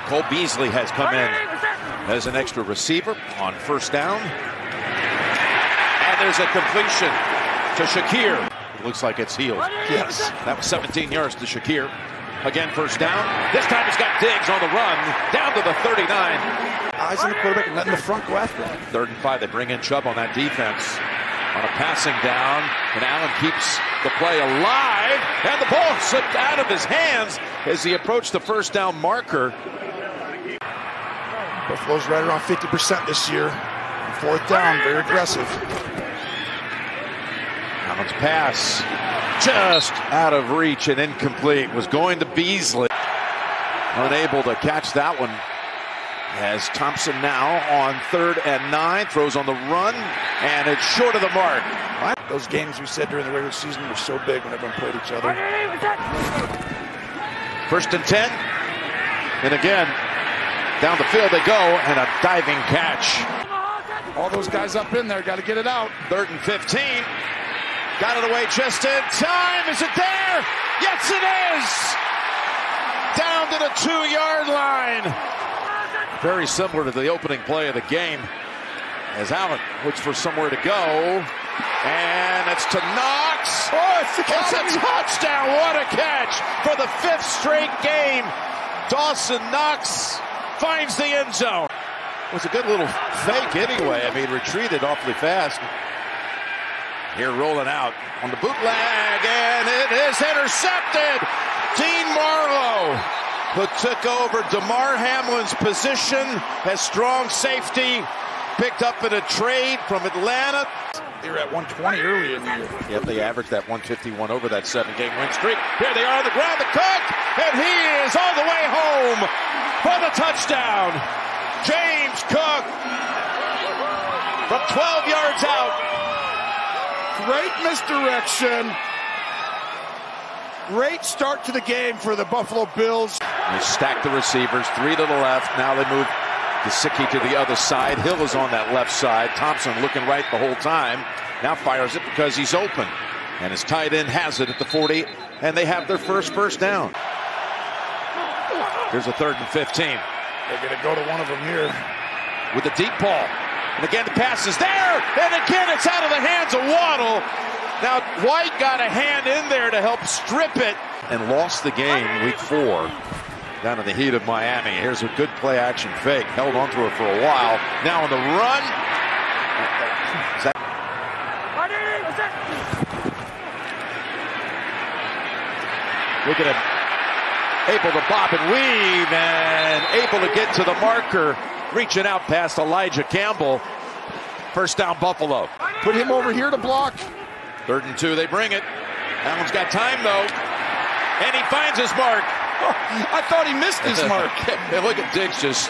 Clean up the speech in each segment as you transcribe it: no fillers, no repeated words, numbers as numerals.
Cole Beasley has come in as an extra receiver on first down. And there's a completion to Shakir. It looks like it's Heald. Yes. That was 17 yards to Shakir. Again, first down. This time he's got Diggs on the run, down to the 39. Eyes on the quarterback and letting the front go after him. 3rd and 5. They bring in Chubb on that defense. On a passing down, and Allen keeps the play alive, and the ball slipped out of his hands as he approached the first down marker. Buffalo's right around 50% this year. 4th down, very aggressive. Allen's pass just out of reach and incomplete. Was going to Beasley. Unable to catch that one. As Thompson now on 3rd and 9, throws on the run, and it's short of the mark. Those games we said during the regular season were so big when everyone played each other. 1st and 10, and again, down the field they go, and a diving catch. All those guys up in there, got to get it out. 3rd and 15, got it away just in time. Is it there? Yes, it is! Down to the 2-yard line. Very similar to the opening play of the game as Allen looks for somewhere to go. And it's to Knox. Oh, it's a touchdown. What a catch for the 5th straight game. Dawson Knox finds the end zone. It was a good little fake anyway. I mean, retreated awfully fast. Here rolling out on the bootleg, and it is intercepted. Dean Marlowe, who took over DeMar Hamlin's position as strong safety, picked up in a trade from Atlanta. They were at 120 early in the year. Yep, they averaged that 151 over that 7-game win streak. Here they are on the ground, the Cook, and he is all the way home for the touchdown. James Cook from 12 yards out. Great misdirection. Great start to the game for the Buffalo Bills. They stack the receivers, 3 to the left. Now they move Gesicki to the other side. Hill is on that left side. Thompson looking right the whole time. Now fires it because he's open. And his tight end has it at the 40, and they have their first down. Here's a 3rd and 15. They're going to go to one of them here. With the deep ball. And again, the pass is there. And again, it's out of the hands of Waddle. Now, White got a hand in there to help strip it. And lost the game week 4 down in the heat of Miami. Here's a good play-action fake. Held onto it for a while. Now on the run. Look at him. Able to bob and weave and able to get to the marker. Reaching out past Elijah Campbell. First down, Buffalo. Put him over here to block. 3rd and 2, they bring it. Allen's got time, though. And he finds his mark. Oh, I thought he missed his mark. Hey, look at Diggs just.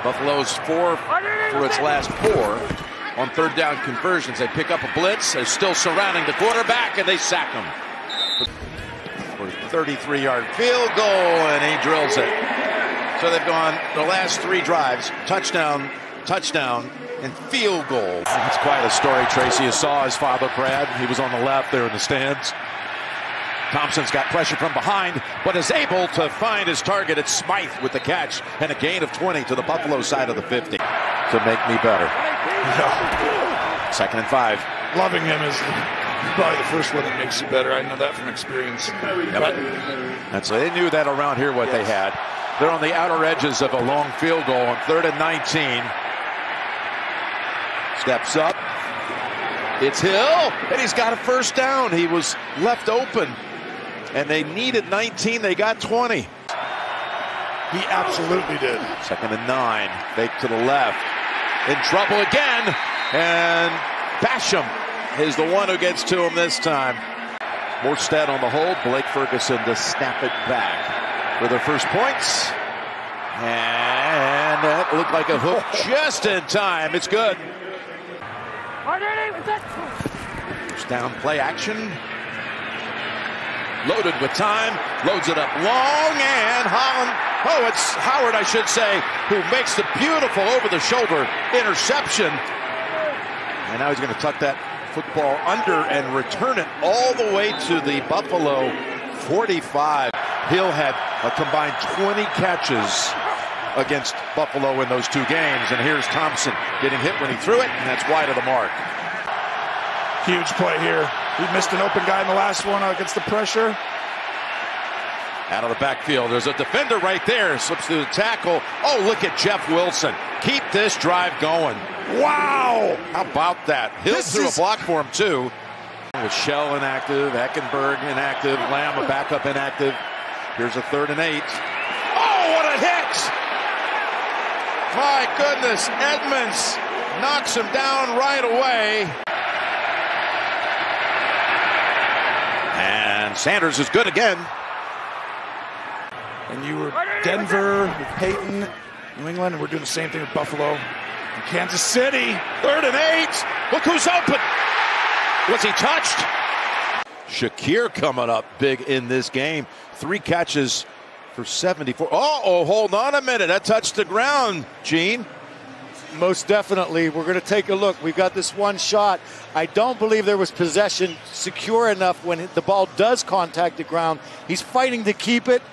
Buffalo's 4 for its last 4 on 3rd down conversions. They pick up a blitz. They're still surrounding the quarterback, and they sack him. For a 33-yard field goal, and he drills it. So they've gone the last 3 drives. Touchdown, touchdown, and field goal. It's quite a story, Tracy. You saw his father, Brad. He was on the left there in the stands. Thompson's got pressure from behind, but is able to find his target. It's Smythe with the catch and a gain of 20 to the Buffalo side of the 50 to make me better. Yeah. 2nd and 5. Loving him is probably the first one that makes you better. I know that from experience. Yep. That's they knew that around here what they had. They're on the outer edges of a long field goal on 3rd and 19. Steps up. It's Hill, and he's got a first down. He was left open, and they needed 19. They got 20. He absolutely did. 2nd and 9. Fake to the left. In trouble again, and Basham is the one who gets to him this time. Morstead on the hold. Blake Ferguson to snap it back for their first points. And that looked like a hook just in time. It's good. First down play action. Loaded with time. Loads it up long, and it's Howard, I should say, who makes the beautiful over-the-shoulder interception. And now he's going to tuck that football under and return it all the way to the Buffalo 45. Hill had a combined 20 catches against Buffalo in those 2 games. And here's Thompson getting hit when he threw it, and that's wide of the mark. Huge play here. He missed an open guy in the last one against the pressure. Out of the backfield, there's a defender right there. Slips through the tackle. Oh, look at Jeff Wilson. Keep this drive going. Wow! How about that? Hill threw a block for him, too. With Shell inactive, Eckenberg inactive, Lamb a backup inactive. Here's a 3rd and 8. Oh, what a hit! My goodness, Edmonds knocks him down right away. And Sanders is good again. And you were Denver with Peyton, New England, and we're doing the same thing with Buffalo and Kansas City. 3rd and 8. Look who's open. Was he touched? Shakir coming up big in this game. 3 catches for 74. Oh, hold on a minute. That touched the ground, Gene. Most definitely. We're going to take a look. We've got this one shot. I don't believe there was possession secure enough when the ball does contact the ground. He's fighting to keep it.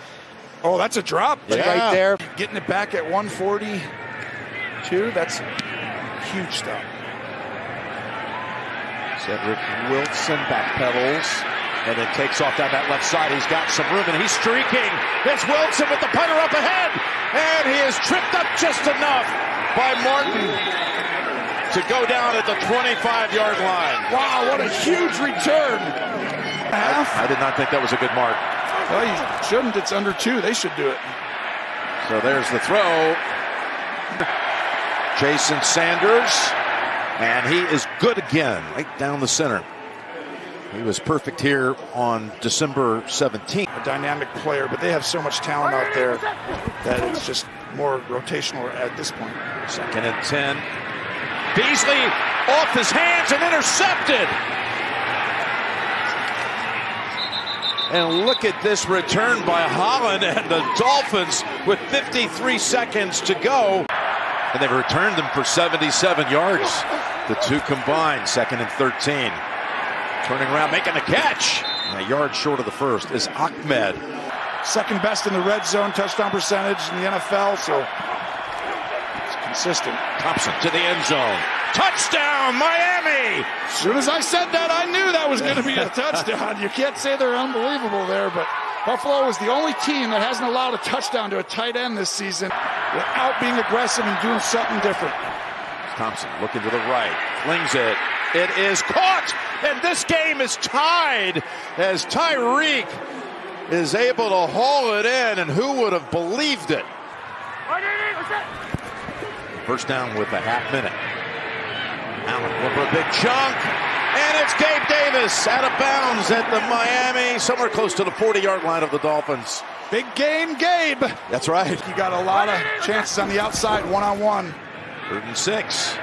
Oh, that's a drop right there. Getting it back at 142. That's huge stuff. Cedric Wilson backpedals and then takes off down that left side. He's got some room and he's streaking. There's Wilson with the punter up ahead. And he is tripped up just enough by Martin to go down at the 25-yard line. Wow, what a huge return. I did not think that was a good mark. Well, you shouldn't. It's under 2. They should do it. So there's the throw. Jason Sanders. And he is good again, right down the center. He was perfect here on December 17th. A dynamic player, but they have so much talent out there that it's just more rotational at this point. 2nd and 10. Beasley off his hands and intercepted. And look at this return by Holland and the Dolphins with 53 seconds to go. And they've returned them for 77 yards. The 2 combined, 2nd and 13. Turning around, making the catch. And a yard short of the first is Ahmed. 2nd best in the red zone touchdown percentage in the NFL, so it's consistent. Thompson to the end zone. Touchdown, Miami! As soon as I said that, I knew that was going to be a touchdown. You can't say they're unbelievable there, but Buffalo is the only team that hasn't allowed a touchdown to a tight end this season without being aggressive and doing something different. Thompson looking to the right, flings it. It is caught, and this game is tied as Tyreek is able to haul it in, and who would have believed it? First down with a half minute. Allen going for a big chunk, and it's Gabe Davis out of bounds at the Miami, somewhere close to the 40-yard line of the Dolphins. Big game, Gabe. That's right. You got a lot of chances on the outside, one-on-one. 3rd and 6.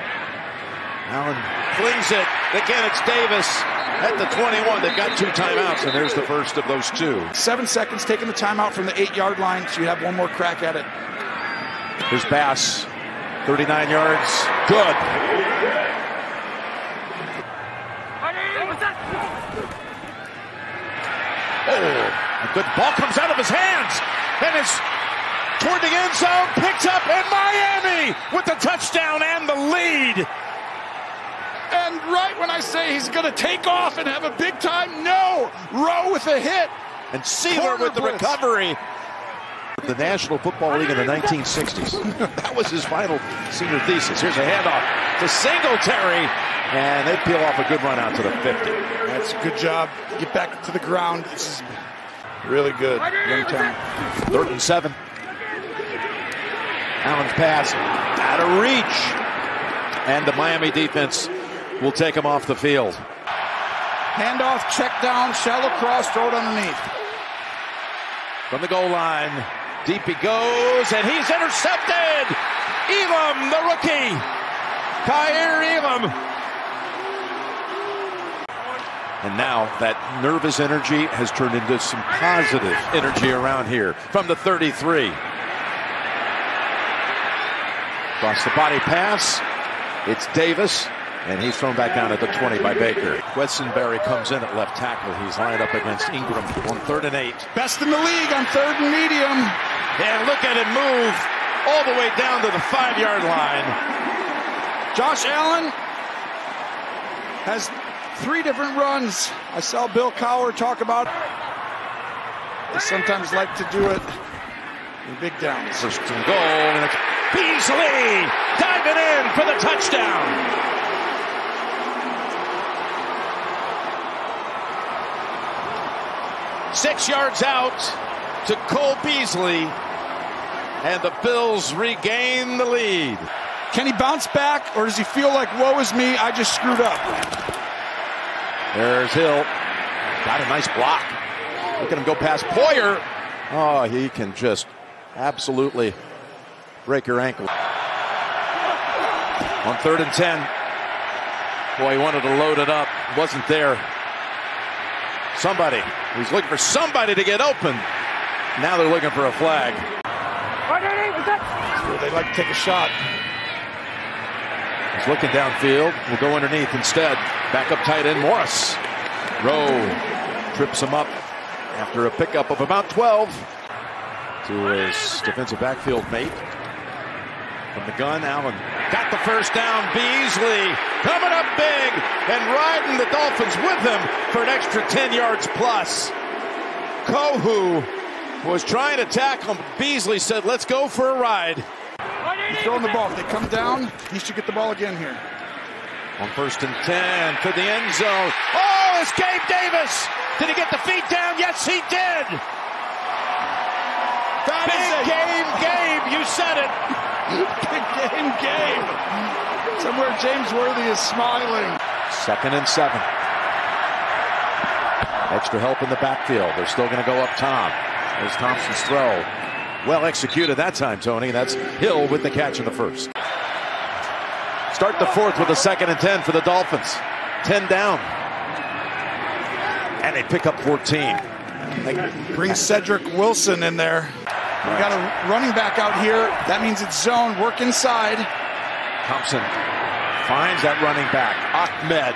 Allen flings it. Again, it's Davis at the 21. They've got 2 timeouts, and there's the first of those 2. 7 seconds, taking the timeout from the 8-yard line, so you have one more crack at it. Here's Bass, 39 yards. Good. Oh, a good ball comes out of his hands, and it's toward the end zone, picked up, and Miami with the touchdown and the lead. And right when I say he's going to take off and have a big time, no! Rowe with a hit. And Sealer with the recovery. The National Football League in the 1960s. That was his final senior thesis. Here's a handoff to Singletary, and they peel off a good run out to the 50. That's a good job. Get back to the ground. This is really good. Young talent. 3rd and 7. Allen's pass out of reach. And the Miami defense will take him off the field. Handoff, check down, shallow cross, throw it underneath. From the goal line, deep he goes, and he's intercepted! Elam, the rookie! Kaiir Elam. And now that nervous energy has turned into some positive energy around here from the 33. Across the body pass, it's Davis, and he's thrown back down at the 20 by Baker. Quessenberry comes in at left tackle. He's lined up against Ingram on 3rd and 8. Best in the league on 3rd and medium. And look at him move. all the way down to the 5-yard line. Josh Allen has 3 different runs. I saw Bill Cowher talk about it. They sometimes like to do it in big downs. First and goal, and it's Beasley diving in for the touchdown. Six yards out to Cole Beasley, and the Bills regain the lead. Can he bounce back, or does he feel like, woe is me, I just screwed up? There's Hill. Got a nice block. Look at him go past Poyer. Oh, he can just absolutely break your ankle. On 3rd and 10. Boy, he wanted to load it up. Wasn't there. He's looking for somebody to get open. Now they're looking for a flag. That's where they like to take a shot. He's looking downfield. Will go underneath instead. Back up tight end Morris. Rowe trips him up after a pickup of about 12 to his defensive backfield mate. From the gun, Allen got the first down. Beasley coming up big and riding the Dolphins with him for an extra 10 yards plus. Kohu was trying to tackle him. Beasley said, let's go for a ride. He's throwing the ball. If they come down, he should get the ball again here. On 1st and 10 to the end zone. Oh, it's Gabe Davis. Did he get the feet down? Yes, he did. Big game, Gabe. You said it. Big game, Gabe. Somewhere James Worthy is smiling. 2nd and 7. Extra help in the backfield. They're still going to go up top. There's Thompson's throw. Well executed that time, Tony. That's Hill with the catch in the first. Start the 4th with a 2nd and 10 for the Dolphins. 10 down. And they pick up 14. They bring Cedric Wilson in there. We got a running back out here. That means it's zone. Work inside. Thompson finds that running back, Ahmed,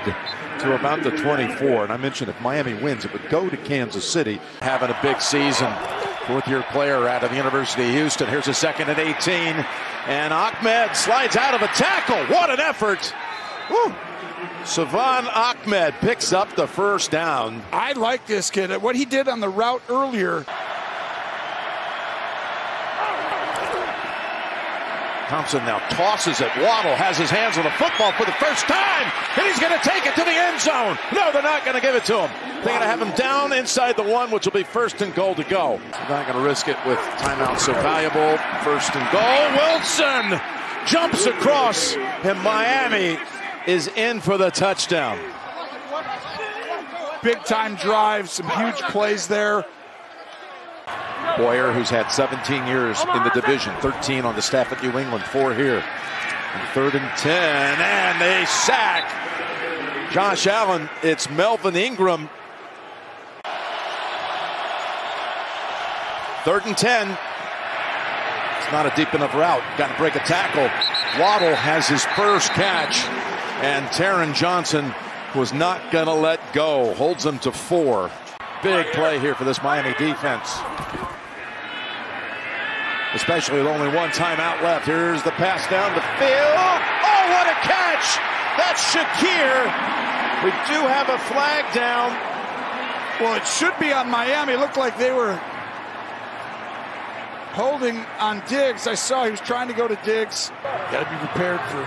to about the 24. And I mentioned if Miami wins, it would go to Kansas City. Having a big season. 4th-year player out of the University of Houston. Here's a 2nd and 18. And Ahmed slides out of a tackle. What an effort. Woo. Savon Ahmed picks up the first down. I like this kid. What he did on the route earlier. Thompson now tosses it. Waddle has his hands on the football for the first time, and he's going to take it to the end zone. No, they're not going to give it to him. They're going to have him down inside the 1, which will be 1st and goal to go. They're not going to risk it with timeout so valuable. 1st and goal. Wilson jumps across, and Miami is in for the touchdown. Big time drive, some huge plays there. Poyer, who's had 17 years in the division, 13 on the staff at New England, 4 here. And 3rd and 10, and they sack Josh Allen. It's Melvin Ingram. 3rd and 10. It's not a deep enough route. Got to break a tackle. Waddle has his first catch, and Taron Johnson was not going to let go. Holds him to 4. Big play here for this Miami defense. Especially with only 1 timeout left. Here's the pass down the field. Oh, what a catch! That's Shakir. We do have a flag down. Well, it should be on Miami. It looked like they were holding on Diggs. I saw he was trying to go to Diggs. Got to be prepared for.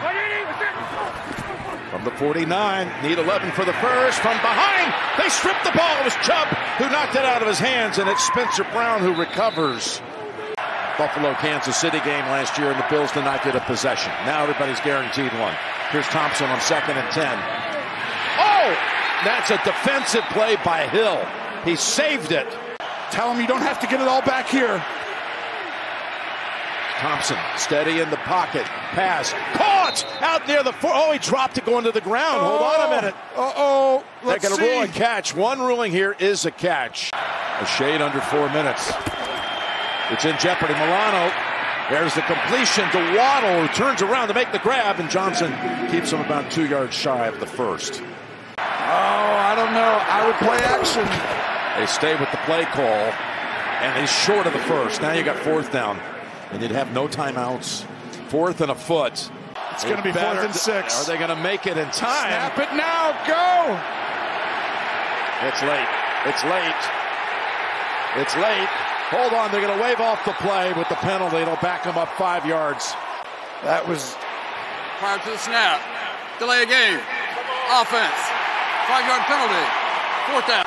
From the 49, need 11 for the first. From behind, they stripped the ball. It was Chubb who knocked it out of his hands, and it's Spencer Brown who recovers. Buffalo, Kansas City game last year, and the Bills did not get a possession. Now everybody's guaranteed one. Here's Thompson on 2nd and 10. Oh, that's a defensive play by Hill. He saved it. Tell him you don't have to get it all back here. Thompson steady in the pocket. Pass. Caught out near the 4. Oh, he dropped it going to the ground. Hold on a minute. Uh-oh. They're going to rule a catch. One ruling here is a catch. A shade under 4 minutes. It's in jeopardy. Milano. There's the completion to Waddle, who turns around to make the grab, and Johnson keeps him about 2 yards shy of the first. Oh, I don't know. I would play action. They stay with the play call, and he's short of the first. Now you got 4th down. And you'd have no timeouts. 4th and a foot. It's going to be 4th and 6. Are they going to make it in time? Snap it now. Go. It's late. It's late. It's late. Hold on. They're going to wave off the play with the penalty. It'll back them up 5 yards. That was prior to the snap. Delay a game. Offense. 5-yard penalty. 4th down.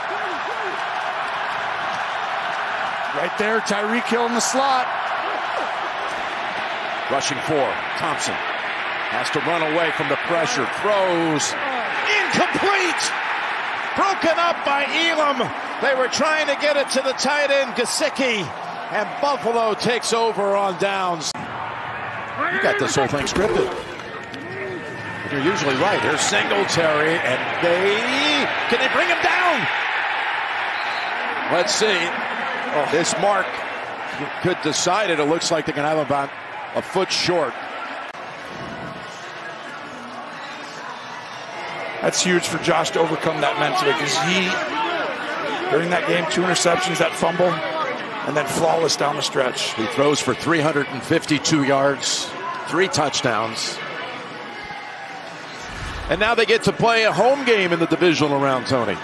right there. Tyreek Hill in the slot. Rushing 4. Thompson has to run away from the pressure. Throws. Incomplete. Broken up by Elam. They were trying to get it to the tight end, Gesicki. And Buffalo takes over on downs. You got this whole thing scripted. You're usually right. Here's Singletary, and can they bring him down? Let's see. Oh, this mark could decide it. It looks like they're going to have about a foot short. That's huge for Josh to overcome that mentally, because during that game, 2 interceptions, that fumble, and then flawless down the stretch. He throws for 352 yards, 3 touchdowns. And now they get to play a home game in the divisional round, Tony.